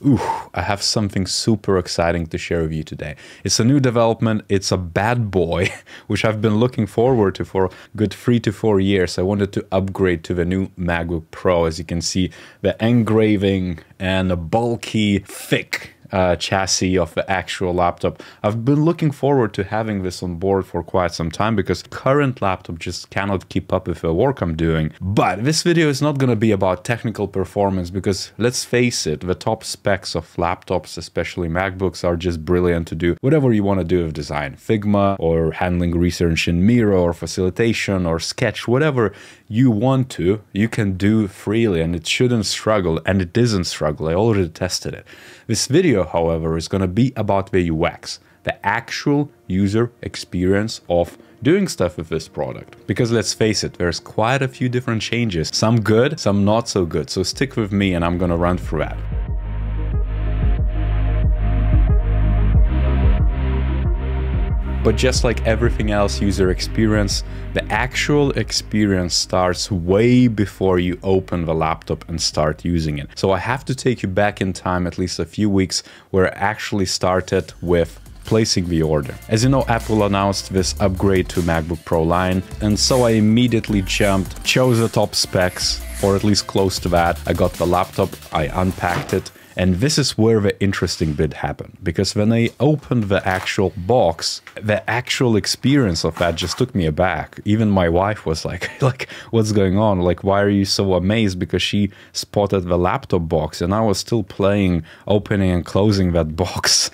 Ooh, I have something super exciting to share with you today. It's a new development. It's a bad boy, which I've been looking forward to for a good 3 to 4 years. I wanted to upgrade to the new MacBook Pro. As you can see, the engraving and a bulky, thick chassis of the actual laptop. I've been looking forward to having this on board for quite some time because current laptop just cannot keep up with the work I'm doing. But this video is not going to be about technical performance because let's face it, the top specs of laptops, especially MacBooks, are just brilliant to do whatever you want to do with design. Figma or handling research in Miro or facilitation or Sketch, whatever you want to, you can do freely and it shouldn't struggle, and it doesn't struggle. I already tested it. This video, however, is going to be about the UX, the actual user experience of doing stuff with this product. Because let's face it, there's quite a few different changes, some good, some not so good. So stick with me and I'm going to run through that. But just like everything else user experience, the actual experience starts way before you open the laptop and start using it. So I have to take you back in time at least a few weeks where I actually started with placing the order. As you know, Apple announced this upgrade to MacBook Pro line, and so I immediately jumped, chose the top specs, or at least close to that. I got the laptop, I unpacked it, and this is where the interesting bit happened, because when I opened the actual box, the actual experience of that just took me aback. Even my wife was like, what's going on? Like, why are you so amazed? Because she spotted the laptop box and I was still playing, opening and closing that box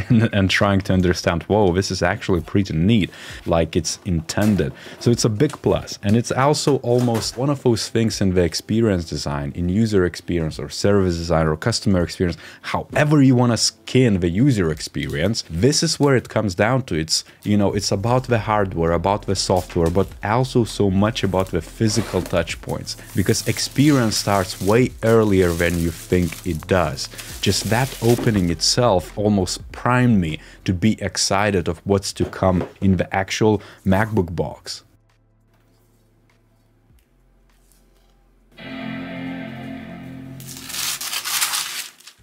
and trying to understand, whoa, this is actually pretty neat, like it's intended. So it's a big plus. And it's also almost one of those things in the experience design, in user experience or service design or customer experience, however you want to skin the user experience, this is where it comes down to. It's, you know, it's about the hardware, about the software, but also so much about the physical touch points, because experience starts way earlier than you think it does. Just that opening itself almost primed me to be excited of what's to come in the actual MacBook box.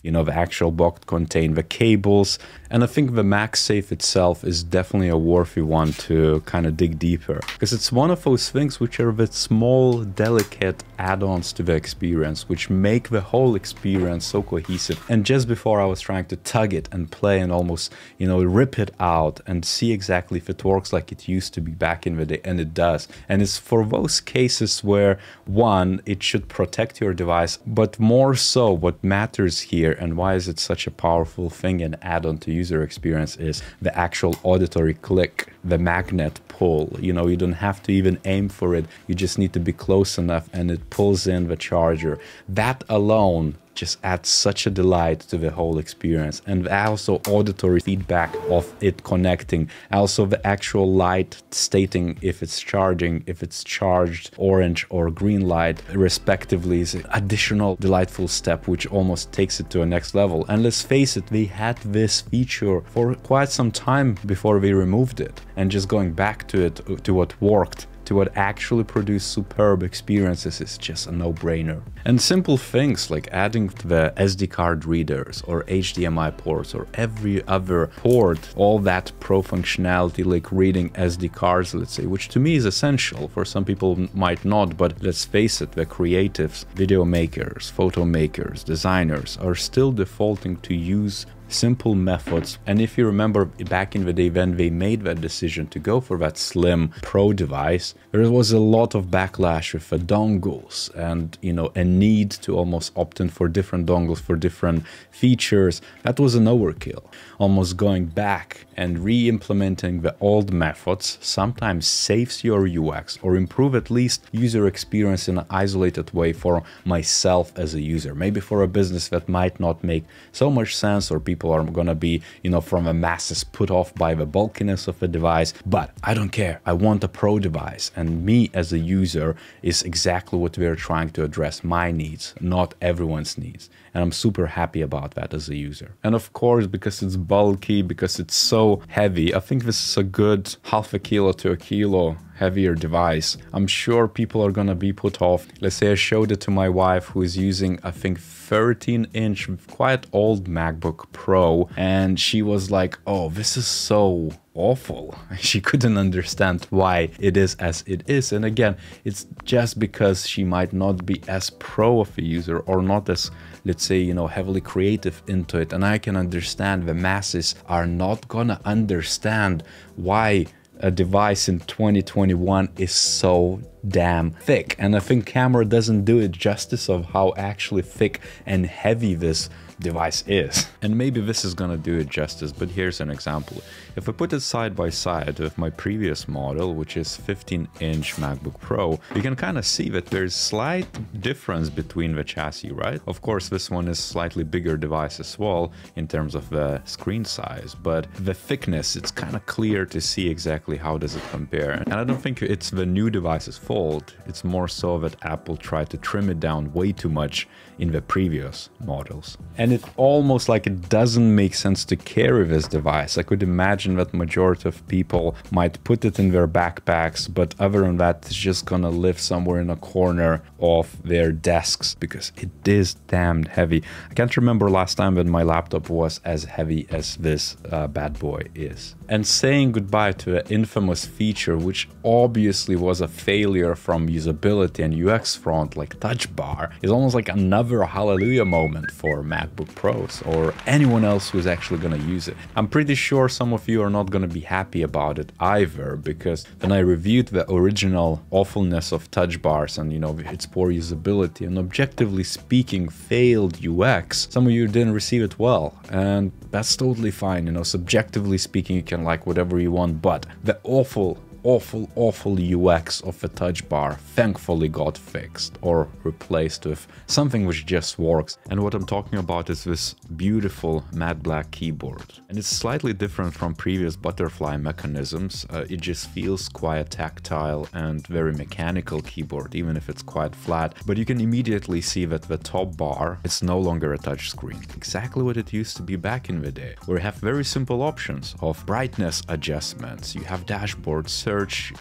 You know, the actual box contained the cables, and I think the Magsafe itself is definitely a worthy one to kind of dig deeper, because it's one of those things which are the small, delicate add-ons to the experience, which make the whole experience so cohesive. And just before I was trying to tug it and play and almost, you know, rip it out and see exactly if it works like it used to be back in the day, and it does. And it's for those cases where, one, it should protect your device, but more so what matters here and why is it such a powerful thing and add-on to user experience is the actual auditory click, the magnet pull. You know, you don't have to even aim for it, you just need to be close enough and it pulls in the charger. That alone just adds such a delight to the whole experience. And also auditory feedback of it connecting, also the actual light stating if it's charging, if it's charged orange or green light respectively, is an additional delightful step which almost takes it to a next level. And let's face it, we had this feature for quite some time before we removed it, and just going back to it, to what worked, to what actually produced superb experiences, is just a no-brainer. And simple things like adding the SD card readers or HDMI ports or every other port, all that pro functionality like reading SD cards, let's say, which to me is essential. For some people might not, but let's face it, the creatives, video makers, photo makers, designers are still defaulting to use simple methods. And if you remember back in the day when they made that decision to go for that slim Pro device, there was a lot of backlash with the dongles and, you know, a need to almost opt in for different dongles for different features. That was an overkill. Almost going back and re-implementing the old methods sometimes saves your UX or improve at least user experience in an isolated way for myself as a user. Maybe for a business that might not make so much sense, or people are going to be, you know, from the masses put off by the bulkiness of the device. But I don't care. I want a Pro device, and me as a user is exactly what we're trying to address, my needs, not everyone's needs. And I'm super happy about that as a user. And of course, because it's bulky, because it's so heavy, I think this is a good half a kilo to a kilo heavier device. I'm sure people are gonna be put off. Let's say I showed it to my wife, who is using, I think, 13-inch, quite old MacBook Pro, and she was like, oh, this is so awful. She couldn't understand why it is as it is. And again, it's just because she might not be as pro of a user or not as, let's say, you know, heavily creative into it. And I can understand the masses are not gonna understand why a device in 2021 is so damn thick. And I think camera doesn't do it justice of how actually thick and heavy this device is. And maybe this is gonna do it justice, but here's an example. If I put it side by side with my previous model, which is 15-inch MacBook Pro, you can kind of see that there's slight difference between the chassis, right? Of course, this one is slightly bigger device as well in terms of the screen size, but the thickness, it's kind of clear to see exactly how does it compare. And I don't think it's the new device's fault. It's more so that Apple tried to trim it down way too much in the previous models. And it almost like it doesn't make sense to carry this device. I could imagine that majority of people might put it in their backpacks, but other than that, it's just gonna live somewhere in a corner of their desks because it is damned heavy. I can't remember last time that my laptop was as heavy as this bad boy is. And saying goodbye to an infamous feature, which obviously was a failure from usability and UX front, like Touch Bar, is almost like another hallelujah moment for MacBook Pros or anyone else who's actually going to use it. I'm pretty sure some of you are not going to be happy about it either, because when I reviewed the original awfulness of Touch Bars and, you know, its poor usability and objectively speaking failed UX, some of you didn't receive it well, and that's totally fine. You know, subjectively speaking, you can like whatever you want, but the awful UX of a Touch Bar thankfully got fixed or replaced with something which just works. And what I'm talking about is this beautiful matte black keyboard. And it's slightly different from previous butterfly mechanisms. It just feels quite tactile and very mechanical keyboard, even if it's quite flat. But you can immediately see that the top bar, it's no longer a touch screen. Exactly what it used to be back in the day, where you have very simple options of brightness adjustments. You have dashboard search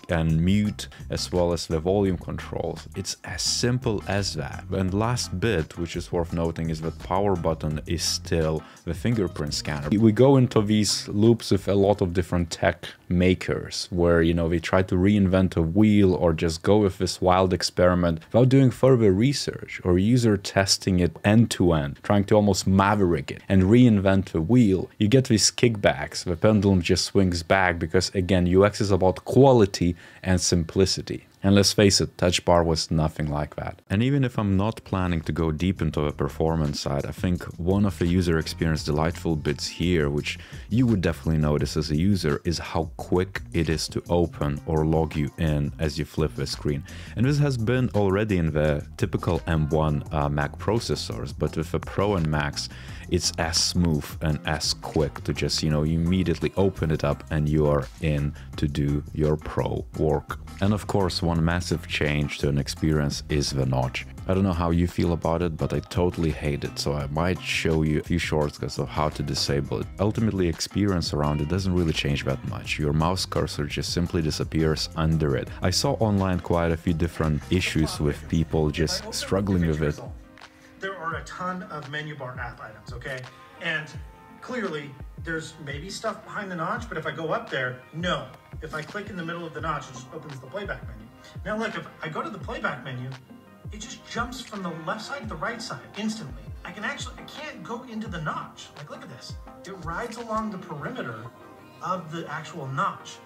and mute, as well as the volume controls. It's as simple as that. And last bit, which is worth noting, is that power button is still the fingerprint scanner. We go into these loops with a lot of different tech makers where, you know, they try to reinvent a wheel or just go with this wild experiment without doing further research or user testing it end to end, trying to almost maverick it and reinvent the wheel. You get these kickbacks. The pendulum just swings back because, again, UX is about quality and simplicity. And let's face it, Touch Bar was nothing like that. And even if I'm not planning to go deep into the performance side, I think one of the user experience delightful bits here, which you would definitely notice as a user, is how quick it is to open or log you in as you flip the screen. And this has been already in the typical M1 Mac processors, but with the Pro and Max, it's as smooth and as quick to just, you know, immediately open it up and you are in to do your pro work. And of course, one massive change to an experience is the notch. I don't know how you feel about it, but I totally hate it, so I might show you a few shortcuts of how to disable it. Ultimately, experience around it doesn't really change that much. Your mouse cursor just simply disappears under it. I saw online quite a few different issues with people just struggling with it. There are a ton of menu bar app items, okay? And clearly, there's maybe stuff behind the notch, but if I go up there, no. If I click in the middle of the notch, it just opens the playback menu. Now look, if I go to the playback menu, it just jumps from the left side to the right side instantly. I can't go into the notch. Like, look at this. It rides along the perimeter of the actual notch.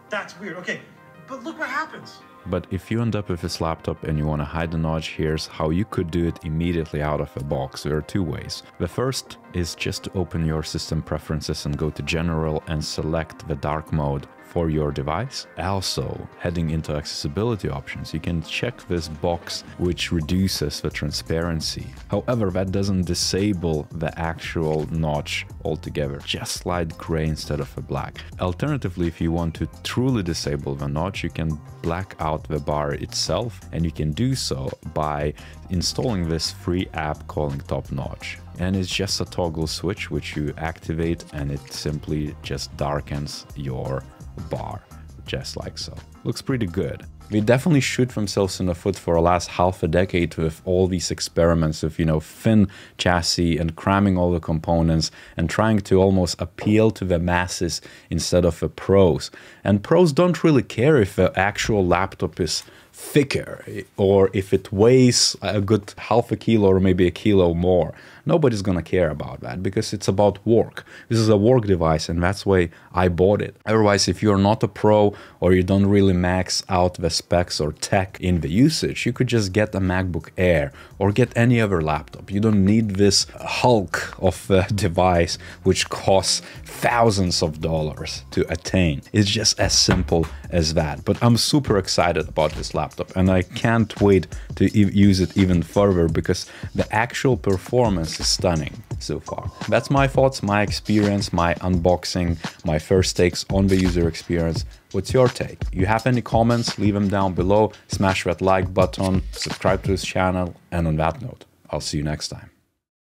That's weird. Okay, but look what happens. But if you end up with this laptop and you want to hide the notch, here's how you could do it immediately out of the box. There are two ways. The first is just to open your system preferences and go to General and select the dark mode for your device. Also, heading into accessibility options, you can check this box which reduces the transparency. However, that doesn't disable the actual notch altogether, just slide gray instead of a black. Alternatively, if you want to truly disable the notch, you can black out the bar itself, and you can do so by installing this free app called Top Notch. and it's just a toggle switch which you activate, and it simply just darkens your bar, just like so. Looks pretty good. They definitely shoot themselves in the foot for the last half a decade with all these experiments of, you know, thin chassis and cramming all the components and trying to almost appeal to the masses instead of the pros. And pros don't really care if the actual laptop is thicker or if it weighs a good half a kilo or maybe a kilo more. Nobody's gonna care about that because it's about work. This is a work device, and that's why I bought it. Otherwise, if you're not a pro or you don't really max out the specs or tech in the usage, you could just get a MacBook Air or get any other laptop. You don't need this hulk of a device which costs thousands of dollars to attain. It's just as simple as that. But I'm super excited about this laptop, and I can't wait to use it even further because the actual performance is stunning so far. That's my thoughts, my experience, my unboxing, my first takes on the user experience. What's your take? You have any comments? Leave them down below. Smash that like button, subscribe to this channel, and on that note, I'll see you next time.